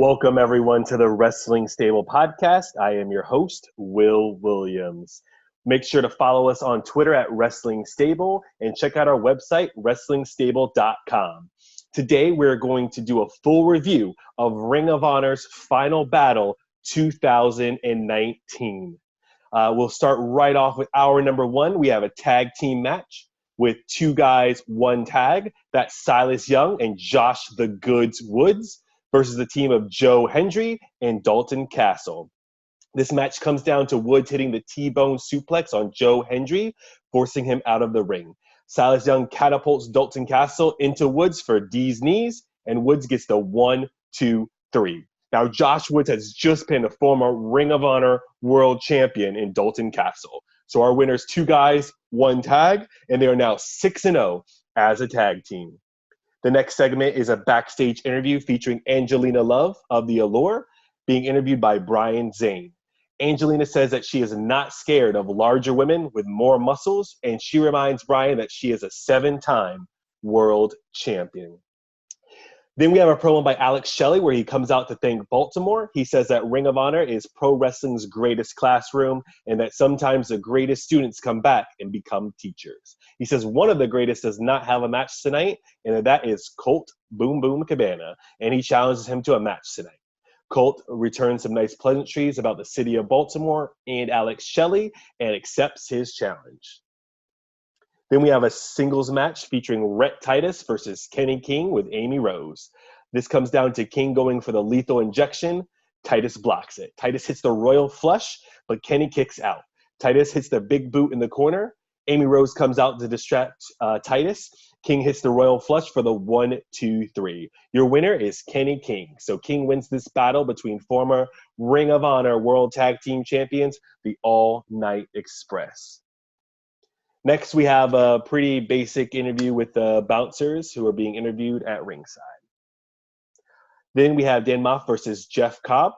Welcome, everyone, to the Wrestling Stable podcast. I am your host, Will Williams. Make sure to follow us on Twitter at Wrestling Stable and check out our website, WrestlingStable.com. Today, we're going to do a full review of Ring of Honor's Final Battle 2019. We'll start right off with hour number one. We have a tag team match with two guys, one tag. That's Silas Young and Josh the Goods Woods versus the team of Joe Hendry and Dalton Castle. This match comes down to Woods hitting the T-bone suplex on Joe Hendry, forcing him out of the ring. Silas Young catapults Dalton Castle into Woods for D's knees, and Woods gets the 1, 2, 3. Now, Josh Woods has just been a former Ring of Honor world champion in Dalton Castle. So our winner's two guys, one tag, and they are now 6-0 as a tag team. The next segment is a backstage interview featuring Angelina Love of The Allure, being interviewed by Brian Zane. Angelina says that she is not scared of larger women with more muscles, and she reminds Brian that she is a 7-time world champion. Then we have a promo by Alex Shelley where he comes out to thank Baltimore. He says that Ring of Honor is pro wrestling's greatest classroom and that sometimes the greatest students come back and become teachers. He says one of the greatest does not have a match tonight, and that is Colt Boom Boom Cabana, and he challenges him to a match tonight. Colt returns some nice pleasantries about the city of Baltimore and Alex Shelley and accepts his challenge. Then we have a singles match featuring Rhett Titus versus Kenny King with Amy Rose. This comes down to King going for the lethal injection. Titus blocks it. Titus hits the royal flush, but Kenny kicks out. Titus hits the big boot in the corner. Amy Rose comes out to distract Titus. King hits the royal flush for the 1, 2, 3. Your winner is Kenny King. So King wins this battle between former Ring of Honor World Tag Team Champions, the All Night Express. Next, we have a pretty basic interview with the bouncers who are being interviewed at ringside. Then we have Dan Maff versus Jeff Cobb.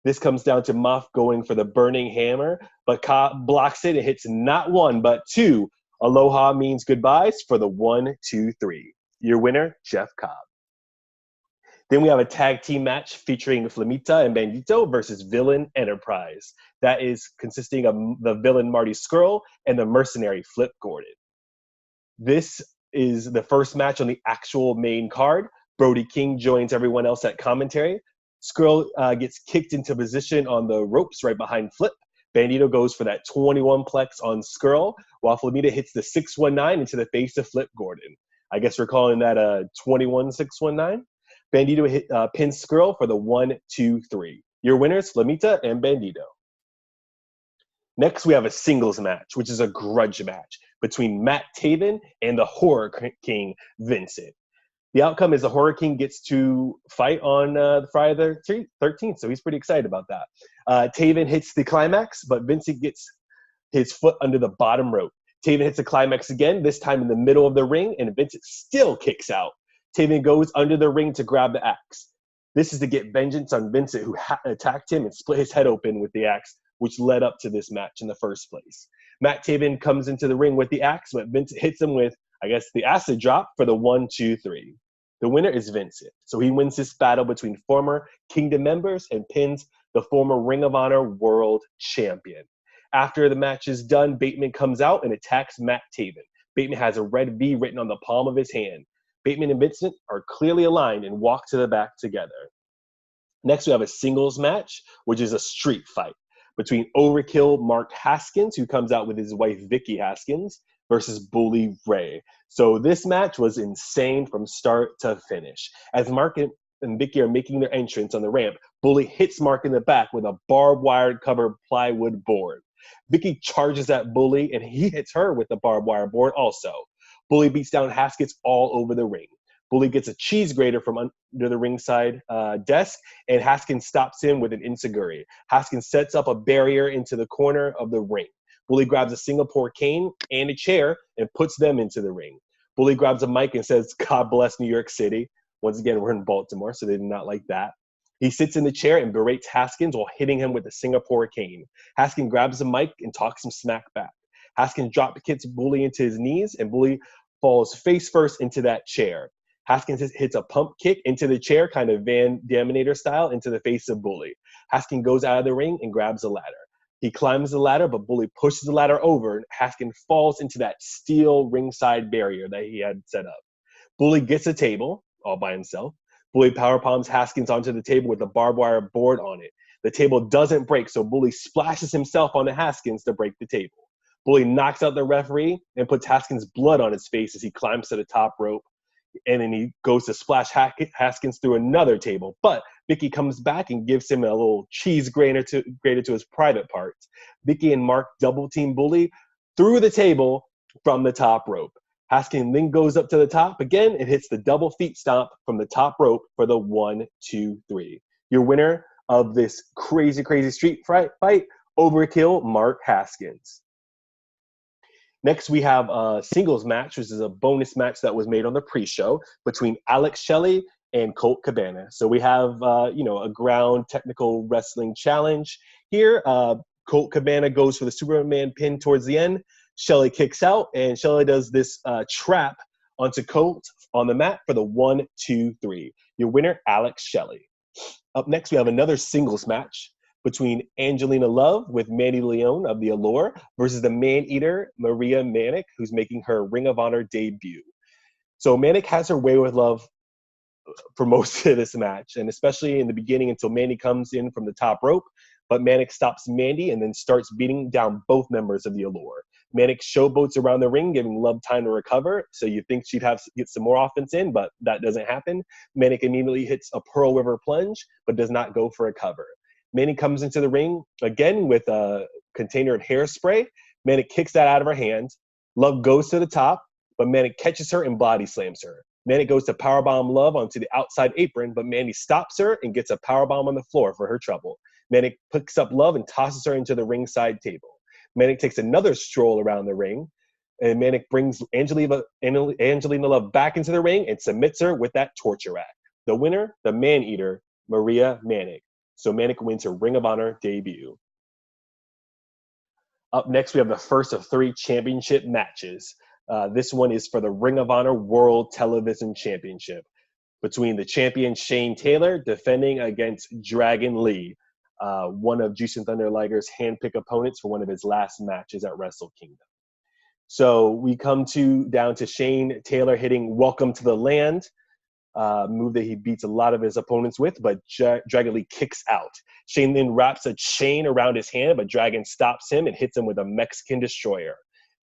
This comes down to Maff going for the burning hammer, but Cobb blocks it and hits not one, but two. Aloha means goodbyes for the 1, 2, 3. Your winner, Jeff Cobb. Then we have a tag team match featuring Flamita Bandido versus Villain Enterprise. That is consisting of the villain Marty Scurrll and the mercenary Flip Gordon. This is the first match on the actual main card. Brody King joins everyone else at commentary. Scurrll gets kicked into position on the ropes right behind Flip. Bandido goes for that 21-plex on Scurrll, while Flamita hits the 619 into the face of Flip Gordon. I guess we're calling that a 21-619. Bandido pins Scurrll for the 1, 2, 3. Your winners, Flamita and Bandido. Next, we have a singles match, which is a grudge match between Matt Taven and the Horror King, Vincent. The outcome is the Horror King gets to fight on Friday the 13th, so he's pretty excited about that. Taven hits the climax, but Vincent gets his foot under the bottom rope. Taven hits the climax again, this time in the middle of the ring, and Vincent still kicks out. Taven goes under the ring to grab the axe. This is to get vengeance on Vincent, who attacked him and split his head open with the axe, which led up to this match in the first place. Matt Taven comes into the ring with the axe, but Vincent hits him with, I guess, the acid drop for the 1, 2, 3. The winner is Vincent. So he wins this battle between former Kingdom members and pins the former Ring of Honor World Champion. After the match is done, Bateman comes out and attacks Matt Taven. Bateman has a red V written on the palm of his hand. Bateman and Vincent are clearly aligned and walk to the back together. Next, we have a singles match, which is a street fight between Overkill Mark Haskins, who comes out with his wife Vicki Haskins, versus Bully Ray. So this match was insane from start to finish. As Mark and Vicki are making their entrance on the ramp, Bully hits Mark in the back with a barbed wire covered plywood board. Vicki charges at Bully, and he hits her with the barbed wire board also. Bully beats down Haskins all over the ring. Bully gets a cheese grater from under the ringside desk, and Haskins stops him with an enziguri. Haskins sets up a barrier into the corner of the ring. Bully grabs a Singapore cane and a chair and puts them into the ring. Bully grabs a mic and says, "God bless New York City." Once again, we're in Baltimore, so they did not like that. He sits in the chair and berates Haskins while hitting him with the Singapore cane. Haskins grabs the mic and talks some smack back. Haskins drop kicks Bully into his knees, and Bully falls face first into that chair. Haskins hits a pump kick into the chair, kind of Maneater style, into the face of Bully. Haskins goes out of the ring and grabs a ladder. He climbs the ladder, but Bully pushes the ladder over, and Haskins falls into that steel ringside barrier that he had set up. Bully gets a table all by himself. Bully power palms Haskins onto the table with a barbed wire board on it. The table doesn't break, so Bully splashes himself onto Haskins to break the table. Bully knocks out the referee and puts Haskins' blood on his face as he climbs to the top rope. And then he goes to splash Haskins through another table. But Vicki comes back and gives him a little cheese grater to his private parts. Vicki and Mark double team Bully through the table from the top rope. Haskins then goes up to the top again and hits the double feet stomp from the top rope for the 1, 2, 3. Your winner of this crazy street fight, Overkill, Mark Haskins. Next, we have a singles match, which is a bonus match that was made on the pre-show between Shelley and Colt Cabana. So we have, a ground technical wrestling challenge here. Colt Cabana goes for the Superman pin towards the end. Shelley kicks out, and Shelley does this trap onto Colt on the mat for the 1, 2, 3. Your winner, Shelley. Up next, we have another singles match between Angelina Love with Mandy Leone of the Allure versus the Maneater, Manic, who's making her Ring of Honor debut. So Manic has her way with Love for most of this match, and especially in the beginning until Mandy comes in from the top rope, but Manic stops Mandy and then starts beating down both members of the Allure. Manic showboats around the ring, giving Love time to recover, so you think she'd get some more offense in, but that doesn't happen. Manic immediately hits a Pearl River plunge, but does not go for a cover. Mandy comes into the ring again with a container of hairspray. Manic kicks that out of her hand. Love goes to the top, but Manic catches her and body slams her. Manic goes to powerbomb Love onto the outside apron, but Mandy stops her and gets a powerbomb on the floor for her trouble. Manic picks up Love and tosses her into the ringside table. Manic takes another stroll around the ring, and Manic brings Angelina Love back into the ring and submits her with that torture rack. The winner, the Maneater, Manic. So Manic wins her Ring of Honor debut. Up next, we have the first of 3 championship matches. This one is for the Ring of Honor World Television Championship between the champion Shane Taylor defending against Dragon Lee, one of Juice and Thunder Liger's handpicked opponents for one of his last matches at Wrestle Kingdom. So we come down to Shane Taylor hitting Welcome to the Land, move that he beats a lot of his opponents with, but Dragon Lee kicks out. Shane then wraps a chain around his hand, but Dragon stops him and hits him with a Mexican Destroyer.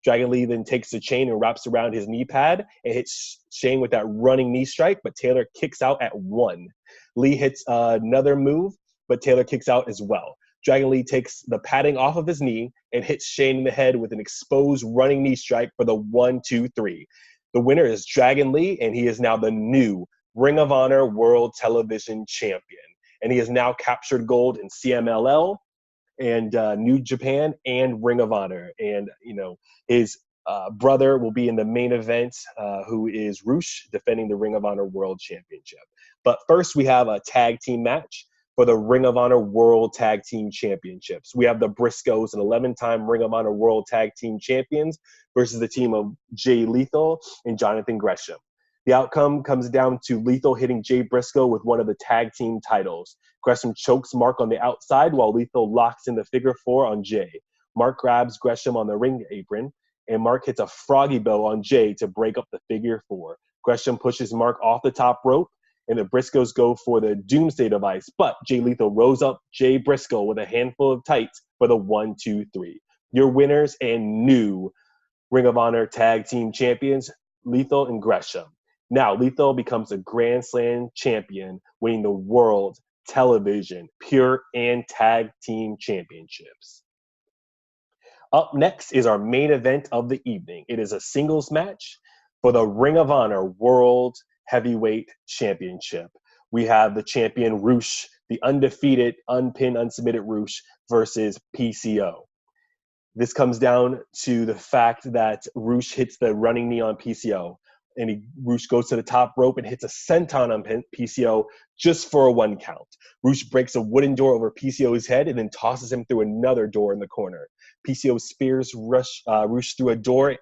Dragon Lee then takes the chain and wraps around his knee pad and hits Shane with that running knee strike, but Taylor kicks out at 1. Lee hits another move, but Taylor kicks out as well. Dragon Lee takes the padding off of his knee and hits Shane in the head with an exposed running knee strike for the 1, 2, 3. The winner is Dragon Lee, and he is now the new Ring of Honor World Television Champion. And he has now captured gold in CMLL and New Japan and Ring of Honor. And, his brother will be in the main event, who is Roosh, defending the Ring of Honor World Championship. But first, we have a tag team match for the Ring of Honor World Tag Team Championships. We have the Briscoes, an 11-time Ring of Honor World Tag Team Champions, versus the team of Jay Lethal and Jonathan Gresham. The outcome comes down to Lethal hitting Jay Briscoe with one of the tag team titles. Gresham chokes Mark on the outside while Lethal locks in the figure 4 on Jay. Mark grabs Gresham on the ring apron, and Mark hits a froggy bow on Jay to break up the figure 4. Gresham pushes Mark off the top rope, and the Briscoes go for the Doomsday device, but Jay Lethal rose up Jay Briscoe with a handful of tights for the 1, 2, 3. Your winners and new Ring of Honor Tag Team Champions, Lethal and Gresham. Now, Lethal becomes a Grand Slam champion, winning the World Television Pure and Tag Team Championships. Up next is our main event of the evening. It is a singles match for the Ring of Honor World Heavyweight Championship. We have the champion Roosh, the undefeated, unpinned, unsubmitted Roosh versus PCO. This comes down to the fact that Roosh hits the running knee on PCO, and Roosh goes to the top rope and hits a senton on PCO just for a 1 count. Roosh breaks a wooden door over PCO's head and then tosses him through another door in the corner. PCO spears Roosh through a door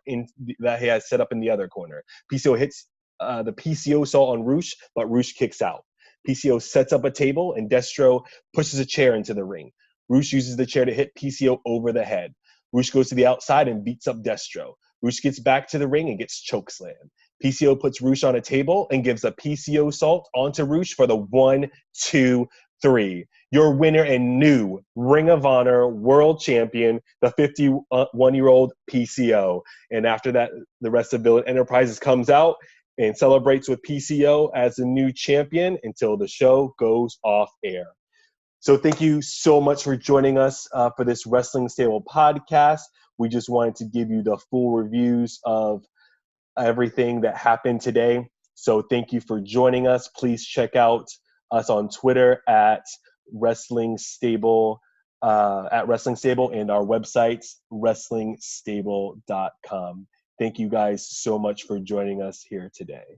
that he has set up in the other corner. PCO hits the PCO assault on Roosh, but Roosh kicks out. PCO sets up a table, and Destro pushes a chair into the ring. Roosh uses the chair to hit PCO over the head. Roosh goes to the outside and beats up Destro. Roosh gets back to the ring and gets chokeslammed. PCO puts Roosh on a table and gives a PCO assault onto Roosh for the 1, 2, 3. Your winner and new Ring of Honor World Champion, the 51-year-old PCO. And after that, the rest of Villain Enterprises comes out and celebrates with PCO as the new champion until the show goes off air. So thank you so much for joining us for this Wrestling Stable podcast. We just wanted to give you the full reviews of everything that happened today. So thank you for joining us. Please check out us on Twitter at Wrestling Stable and our website, WrestlingStable.com. Thank you guys so much for joining us here today.